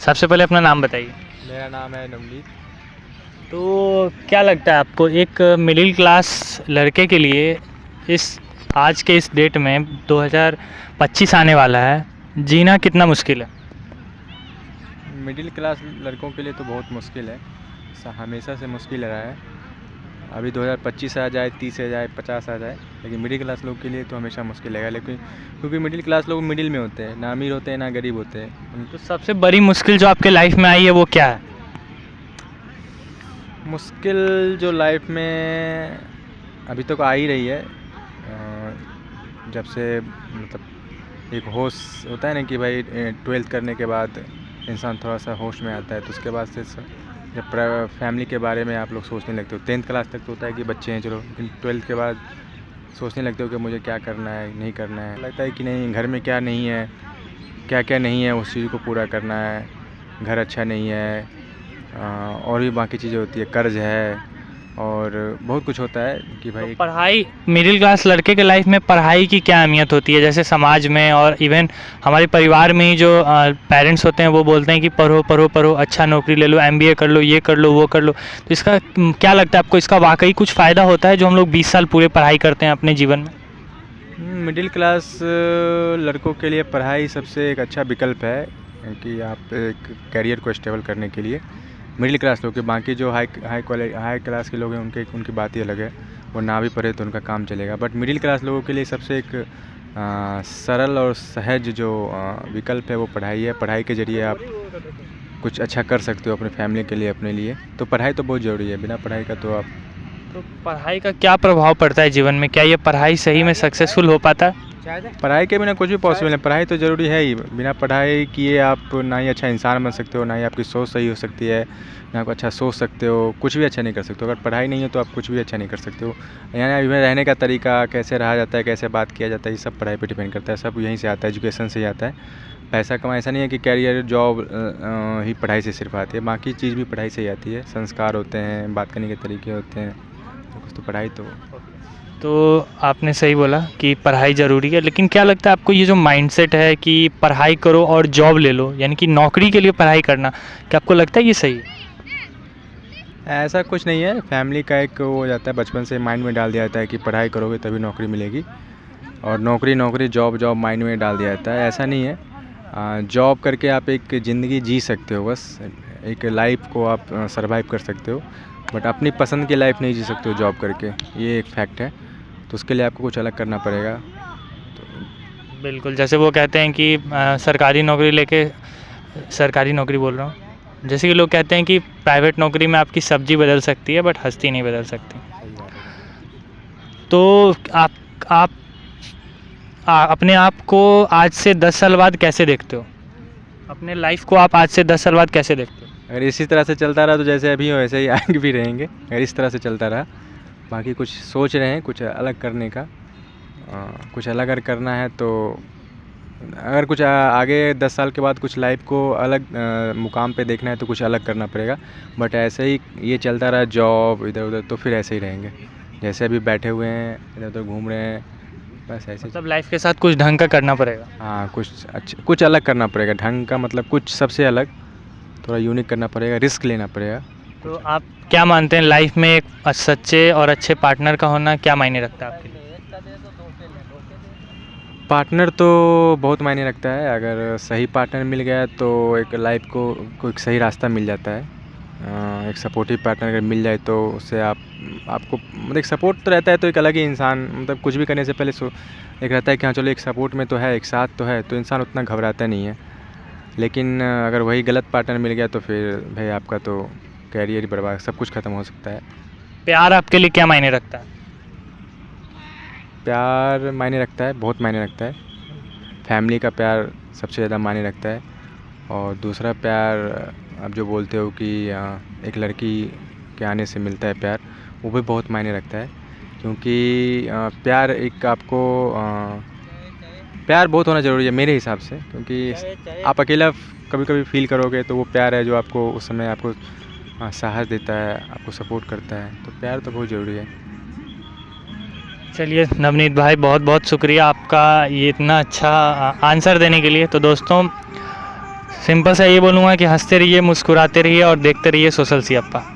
सबसे पहले अपना नाम बताइए। मेरा नाम है नवनीत। तो क्या लगता है आपको एक मिडिल क्लास लड़के के लिए इस आज के इस डेट में 2025 आने वाला है, जीना कितना मुश्किल है? मिडिल क्लास लड़कों के लिए तो बहुत मुश्किल है, हमेशा से मुश्किल रहा है। अभी 2025 आ जाए, 30 आ जाए, 50 आ जाए, लेकिन मिडिल क्लास लोग के लिए तो हमेशा मुश्किल रहेगा। लेकिन क्योंकि मिडिल क्लास लोग मिडिल में होते हैं, ना अमीर होते हैं ना गरीब होते हैं। तो सबसे बड़ी मुश्किल जो आपके लाइफ में आई है वो क्या है? मुश्किल जो लाइफ में अभी तक आ ही रही है, जब से मतलब एक होश होता है ना कि भाई 12th करने के बाद इंसान थोड़ा सा होश में आता है, तो उसके बाद से जब फैमिली के बारे में आप लोग सोचने लगते हो। 10th क्लास तक तो होता है कि बच्चे हैं चलो, लेकिन 12th के बाद सोचने लगते हो कि मुझे क्या करना है, नहीं करना है। लगता है कि नहीं, घर में क्या नहीं है, क्या क्या नहीं है, उस चीज़ को पूरा करना है। घर अच्छा नहीं है, और भी बाकी चीज़ें होती है, कर्ज़ है और बहुत कुछ होता है कि भाई तो पढ़ाई मिडिल क्लास लड़के के लाइफ में पढ़ाई की क्या अहमियत होती है? जैसे समाज में और इवन हमारे परिवार में ही जो पेरेंट्स होते हैं वो बोलते हैं कि पढ़ो पढ़ो पढ़ो, अच्छा नौकरी ले लो, एमबीए कर लो, ये कर लो, वो कर लो। तो इसका क्या लगता है आपको, इसका वाकई कुछ फ़ायदा होता है जो हम लोग 20 साल पूरे पढ़ाई करते हैं अपने जीवन में? मिडिल क्लास लड़कों के लिए पढ़ाई सबसे एक अच्छा विकल्प है कि आप एक करियर को स्टेबल करने के लिए मिडिल क्लास लोग के, बाकी जो हाई क्लास के लोग हैं उनकी बात ही अलग है। वो ना भी पढ़े तो उनका काम चलेगा, बट मिडिल क्लास लोगों के लिए सबसे एक सरल और सहज जो विकल्प है वो पढ़ाई है। पढ़ाई के ज़रिए आप कुछ अच्छा कर सकते हो अपने फैमिली के लिए, अपने लिए। तो पढ़ाई तो बहुत ज़रूरी है, बिना पढ़ाई का तो आप तो पढ़ाई का क्या प्रभाव पड़ता है जीवन में? क्या ये पढ़ाई सही में सक्सेसफुल हो पाता है? पढ़ाई के बिना कुछ भी पॉसिबल है। पढ़ाई तो ज़रूरी है ही, बिना पढ़ाई किए आप ना ही अच्छा इंसान बन सकते हो, ना ही आपकी सोच सही हो सकती है, ना आप अच्छा सोच सकते हो, कुछ भी अच्छा नहीं कर सकते हो। अगर पढ़ाई नहीं हो तो आप कुछ भी अच्छा नहीं कर सकते हो। यहाँ में रहने का तरीका, कैसे रहा जाता है, कैसे बात किया जाता है, ये सब पढ़ाई पे डिपेंड करता है। सब यहीं से आता है, एजुकेशन से ही आता है। पैसा कमाना ऐसा नहीं है कि कैरियर जॉब ही पढ़ाई से सिर्फ आती है, बाकी चीज़ भी पढ़ाई से ही आती है। संस्कार होते हैं, बात करने के तरीके होते हैं, तो कुछ तो पढ़ाई तो आपने सही बोला कि पढ़ाई ज़रूरी है, लेकिन क्या लगता है आपको ये जो माइंडसेट है कि पढ़ाई करो और जॉब ले लो, यानी कि नौकरी के लिए पढ़ाई करना, क्या आपको लगता है ये सही है? ऐसा कुछ नहीं है। फैमिली का एक वो हो जाता है, बचपन से माइंड में डाल दिया जाता है कि पढ़ाई करोगे तभी नौकरी मिलेगी, और नौकरी जॉब माइंड में डाल दिया जाता है। ऐसा नहीं है। जॉब करके आप एक ज़िंदगी जी सकते हो, बस एक लाइफ को आप सर्वाइव कर सकते हो, बट अपनी पसंद की लाइफ नहीं जी सकते हो जॉब करके, ये एक फैक्ट है। तो उसके लिए आपको कुछ अलग करना पड़ेगा। बिल्कुल, जैसे वो कहते हैं कि सरकारी नौकरी लेके, सरकारी नौकरी बोल रहा हूँ, जैसे कि लोग कहते हैं कि प्राइवेट नौकरी में आपकी सब्जी बदल सकती है बट हस्ती नहीं बदल सकती। तो आप अपने आप को आज से 10 साल बाद कैसे देखते हो? अपने लाइफ को आप आज से 10 साल बाद कैसे देखते हो? अगर इसी तरह से चलता रहा तो जैसे अभी हो वैसे ही आगे भी रहेंगे, अगर इस तरह से चलता रहा। बाकी कुछ सोच रहे हैं कुछ अलग करने का, कुछ अलग अगर करना है तो अगर कुछ आगे 10 साल के बाद कुछ लाइफ को अलग मुकाम पे देखना है तो कुछ अलग करना पड़ेगा। बट ऐसे ही ये चलता रहा जॉब इधर उधर तो फिर ऐसे ही रहेंगे जैसे अभी बैठे हुए हैं, इधर उधर घूम रहे हैं, बस ऐसे। मतलब लाइफ के साथ कुछ ढंग का करना पड़ेगा। हाँ, कुछ अलग करना पड़ेगा। ढंग का मतलब कुछ सबसे अलग, थोड़ा यूनिक करना पड़ेगा, रिस्क लेना पड़ेगा। तो आप क्या मानते हैं लाइफ में एक सच्चे और अच्छे पार्टनर का होना क्या मायने रखता है आपके लिए? पार्टनर तो बहुत मायने रखता है। अगर सही पार्टनर मिल गया तो एक लाइफ को एक सही रास्ता मिल जाता है। एक सपोर्टिव पार्टनर अगर मिल जाए तो उससे आपको मतलब एक सपोर्ट तो रहता है, तो एक अलग ही इंसान मतलब कुछ भी करने से पहले एक रहता है कि हाँ चलो एक सपोर्ट में तो है, एक साथ तो है, तो इंसान उतना घबराता नहीं है। लेकिन अगर वही गलत पार्टनर मिल गया तो फिर भाई आपका तो कैरियर ही बर्बाद, सब कुछ ख़त्म हो सकता है। प्यार आपके लिए क्या मायने रखता है? प्यार मायने रखता है, बहुत मायने रखता है। फैमिली का प्यार सबसे ज़्यादा मायने रखता है, और दूसरा प्यार आप जो बोलते हो कि एक लड़की के आने से मिलता है प्यार, वो भी बहुत मायने रखता है। क्योंकि प्यार एक आपको प्यार बहुत होना ज़रूरी है मेरे हिसाब से, क्योंकि आप अकेला कभी कभी फील करोगे तो वो प्यार है जो आपको उस समय आपको साहस देता है, आपको सपोर्ट करता है। तो प्यार तो बहुत ज़रूरी है। चलिए नवनीत भाई, बहुत बहुत शुक्रिया आपका ये इतना अच्छा आंसर देने के लिए। तो दोस्तों, सिंपल सा ये बोलूँगा कि हंसते रहिए, मुस्कुराते रहिए और देखते रहिए सोशल सियप्पा।